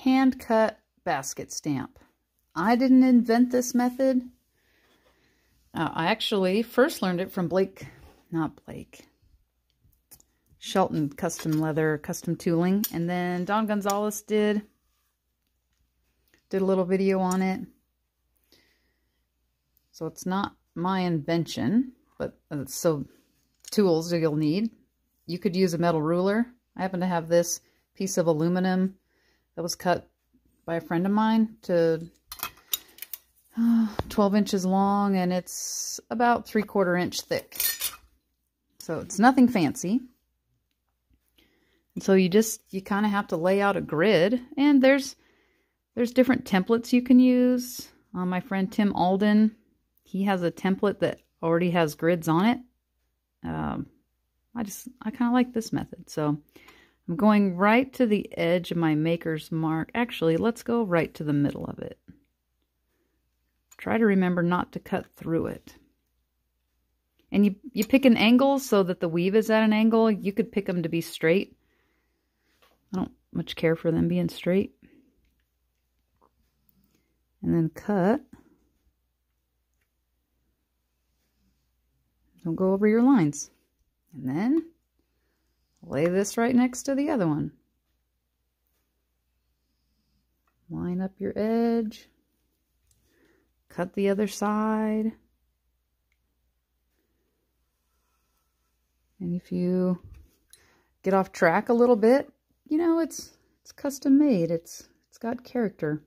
hand cut basket stamp. I didn't invent this method. I actually first learned it from Shelton Custom Leather, Custom Tooling. And then Don Gonzalez did a little video on it. So it's not my invention, but so tools that you'll need. You could use a metal ruler. I happen to have this piece of aluminum that was cut by a friend of mine to 12 inches long, and it's about 3/4 inch thick. So it's nothing fancy. And so you kind of have to lay out a grid, and there's different templates you can use. My friend Tim Alden, he has a template that already has grids on it. I kind of like this method. So I'm going right to the edge of my maker's mark. Actually, let's go right to the middle of it. Try to remember not to cut through it. And you pick an angle so that the weave is at an angle. You could pick them to be straight. I don't much care for them being straight. And then cut. Don't go over your lines. And then lay this right next to the other one. Line up your edge. Cut the other side. And if you get off track a little bit, you know, it's custom made. It's got character.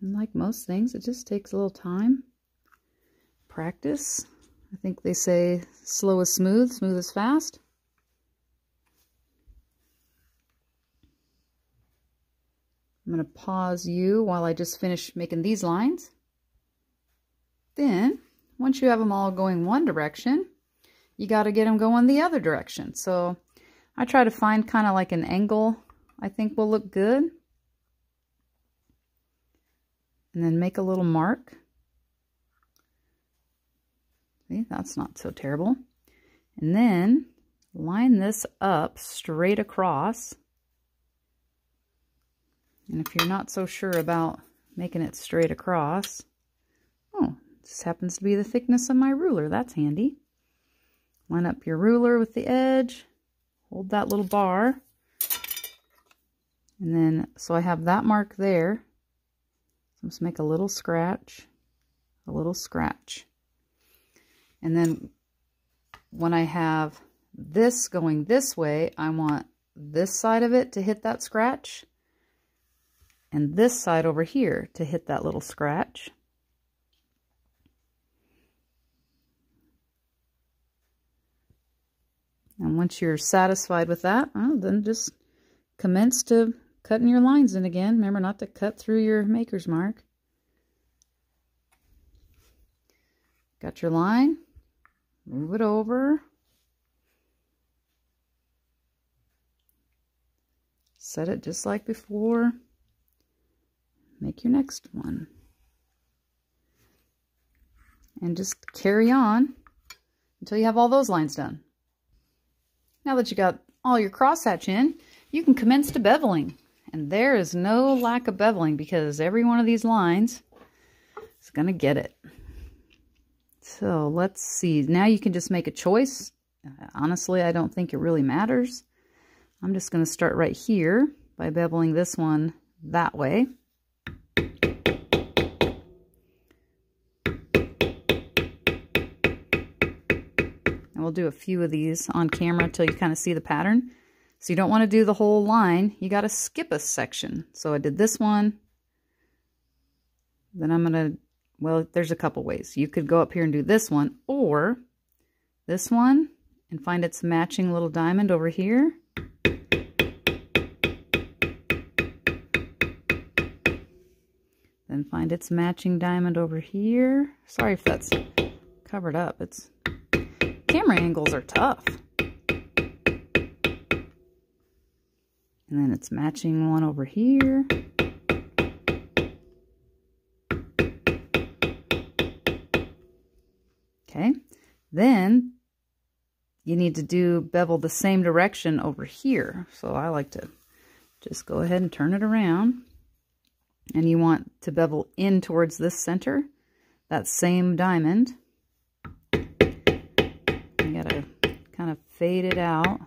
And like most things, it just takes a little time. Practice. I think they say slow is smooth, smooth is fast. I'm going to pause you while I just finish making these lines. Then, once you have them all going one direction, you got to get them going the other direction. So I try to find kind of like an angle I think will look good. And then make a little mark. See, that's not so terrible. And then line this up straight across. And if you're not so sure about making it straight across, oh, this happens to be the thickness of my ruler. That's handy. Line up your ruler with the edge. Hold that little bar. And then, so I have that mark there. Let's make a little scratch, a little scratch. And then when I have this going this way, I want this side of it to hit that scratch and this side over here to hit that little scratch. And once you're satisfied with that, then just commence to cutting your lines in again. Remember not to cut through your maker's mark. Got your line. Move it over. Set it just like before. Make your next one. And just carry on until you have all those lines done. Now that you got all your crosshatch in, you can commence to beveling. And there is no lack of beveling because every one of these lines is going to get it. So let's see. Now you can just make a choice. Honestly, I don't think it really matters. I'm just going to start right here by beveling this one that way. And we'll do a few of these on camera until you kind of see the pattern. So you don't want to do the whole line. You got to skip a section. So I did this one. Then I'm going to, well, there's a couple ways. You could go up here and do this one or this one and find its matching little diamond over here. Then find its matching diamond over here. Sorry if that's covered up. Camera angles are tough. And then it's matching one over here. Then you need to bevel the same direction over here. So I like to just go ahead and turn it around. And you want to bevel in towards this center, that same diamond. You gotta kind of fade it out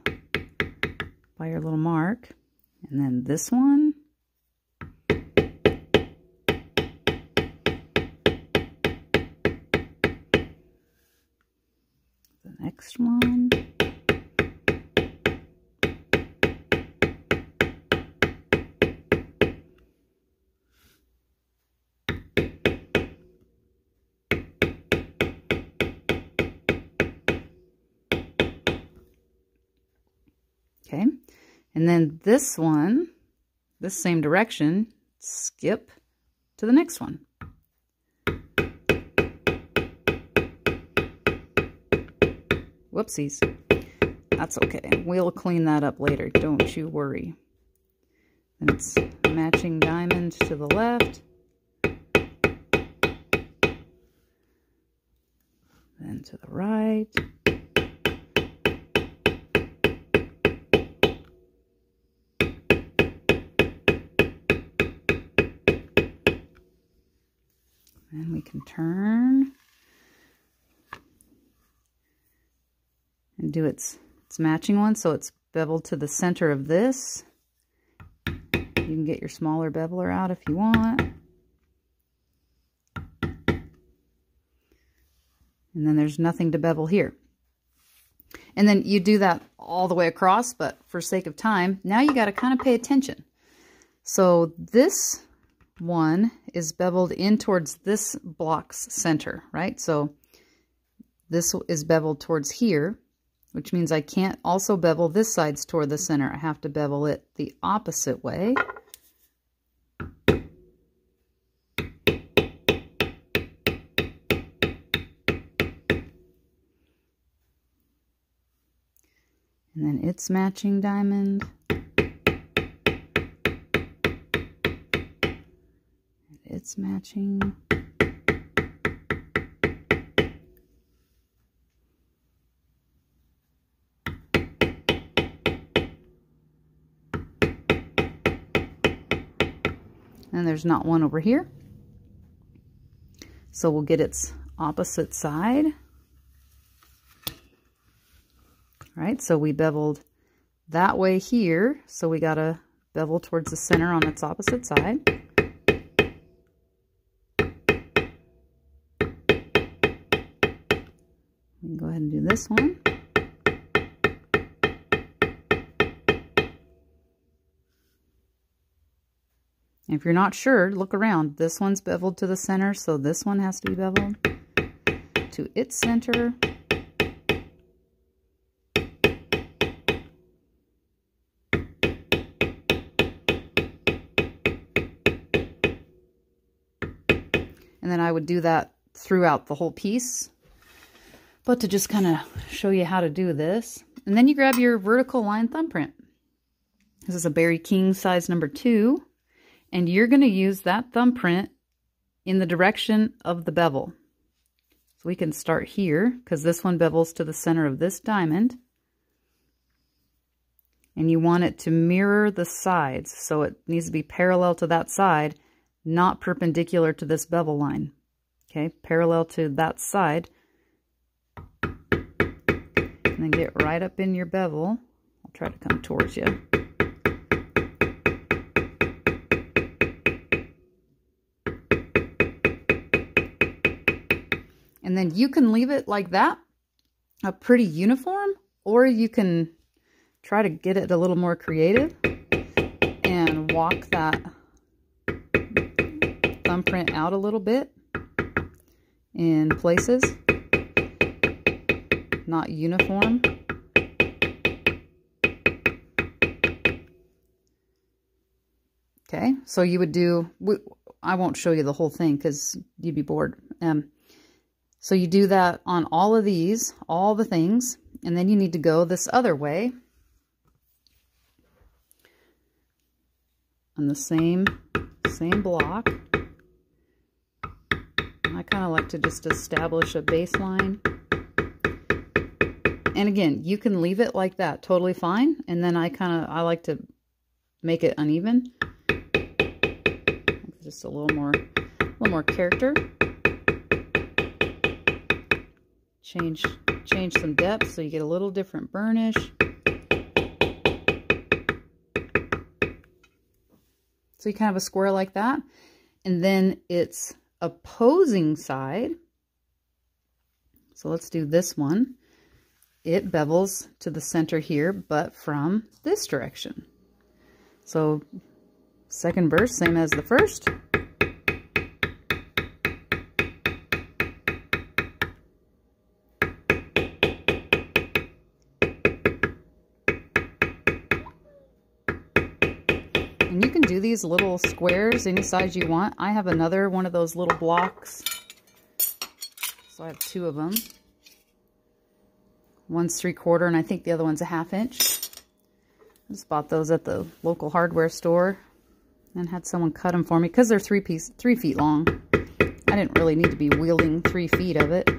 by your little mark. And then this one. The next one. Okay, and then this one, this same direction, skip to the next one. Whoopsies. That's okay. We'll clean that up later. Don't you worry. And it's matching diamond to the left. Then to the right. And we can turn and do its matching one, so it's beveled to the center of this. You can get your smaller beveler out if you want. And then there's nothing to bevel here. And then you do that all the way across, but for sake of time, now you got to kind of pay attention. So this one is beveled in towards this block's center, right? So this is beveled towards here, which means I can't also bevel this side's toward the center. I have to bevel it the opposite way. And then it's matching diamond. It's matching. And there's not one over here. So we'll get its opposite side. All right, so we beveled that way here. So we gotta bevel towards the center on its opposite side. We can go ahead and do this one. If you're not sure, look around. This one's beveled to the center, so this one has to be beveled to its center. And then I would do that throughout the whole piece. But to just kind of show you how to do this. And then you grab your vertical line thumbprint. This is a Berry King size number 2. And you're going to use that thumbprint in the direction of the bevel. So we can start here, because this one bevels to the center of this diamond. And you want it to mirror the sides. So it needs to be parallel to that side, not perpendicular to this bevel line. Okay, parallel to that side. And then get right up in your bevel. I'll try to come towards you. And then you can leave it like that, pretty uniform, or you can try to get it a little more creative and walk that thumbprint out a little bit in places. Not uniform. Okay, so you would do, I won't show you the whole thing because you'd be bored. So you do that on all of these, all the things, and then you need to go this other way on the same block. I kind of like to just establish a baseline. And again, you can leave it like that, totally fine. And then I like to make it uneven. Just a little more character. Change some depth so you get a little different burnish. So you kind of have a square like that. And then its opposing side. So let's do this one. It bevels to the center here, but from this direction. So second verse, same as the first. And you can do these little squares any size you want. I have another one of those little blocks. So I have two of them. One's 3/4 and I think the other one's a 1/2 inch. I just bought those at the local hardware store and had someone cut them for me because they're 3 feet long. I didn't really need to be wielding 3 feet of it.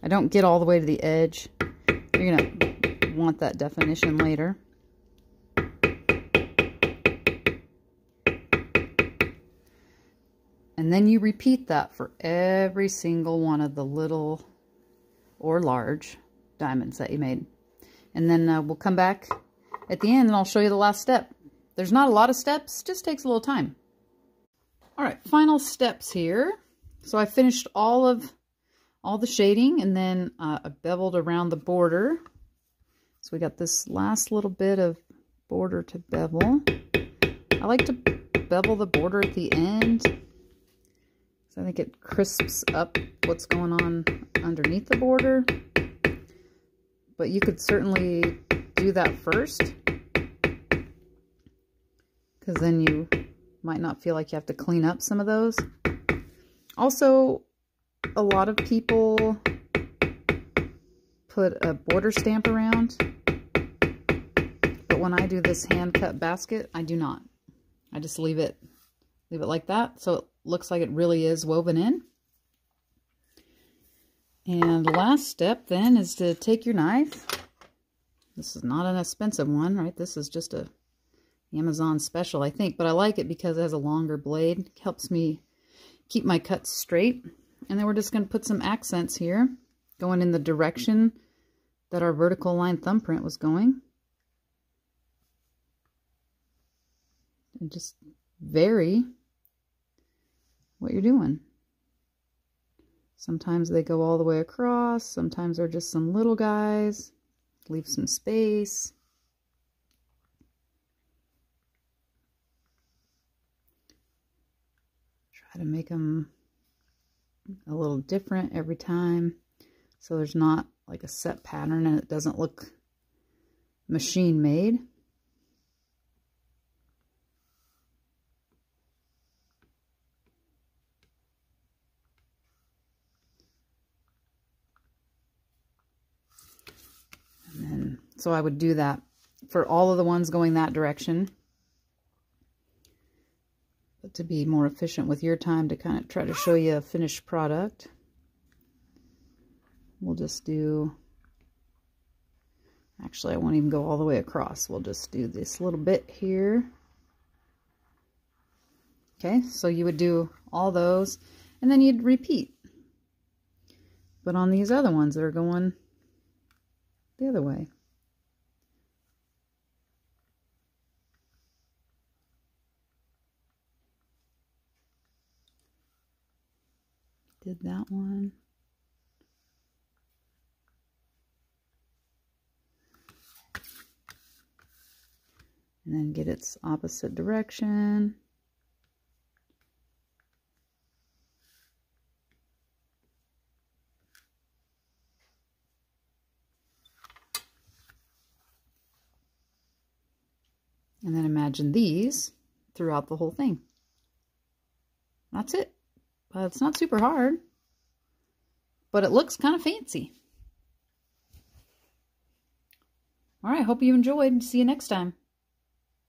I don't get all the way to the edge. You're gonna want that definition later. And then you repeat that for every single one of the little or large diamonds that you made. And then we'll come back at the end and I'll show you the last step. There's not a lot of steps, just takes a little time. All right, final steps here. So I finished all the shading and then I beveled around the border. So we got this last little bit of border to bevel. I like to bevel the border at the end. So I think it crisps up what's going on underneath the border. But you could certainly do that first, because then you might not feel like you have to clean up some of those. Also, a lot of people put a border stamp around, but when I do this hand cut basket, I do not. I just leave it like that, so it looks like it really is woven in. And the last step then is to take your knife. This is not an expensive one, right? This is just a Amazon special, I think, but I like it because it has a longer blade. It helps me keep my cuts straight. And then we're just going to put some accents here, going in the direction that our vertical line thumbprint was going. And just vary what you're doing. Sometimes they go all the way across. Sometimes they're just some little guys. Leave some space. Try to make them a little different every time, so there's not like a set pattern and it doesn't look machine made. And then, so I would do that for all of the ones going that direction. But to be more efficient with your time, to kind of try to show you a finished product, we'll just do, actually I won't even go all the way across. We'll just do this little bit here. Okay, so you would do all those and then you'd repeat. But on these other ones that are going the other way. Did that one. And then get its opposite direction. And then imagine these throughout the whole thing. That's it. It's not super hard, but it looks kind of fancy. All right, hope you enjoyed. See you next time.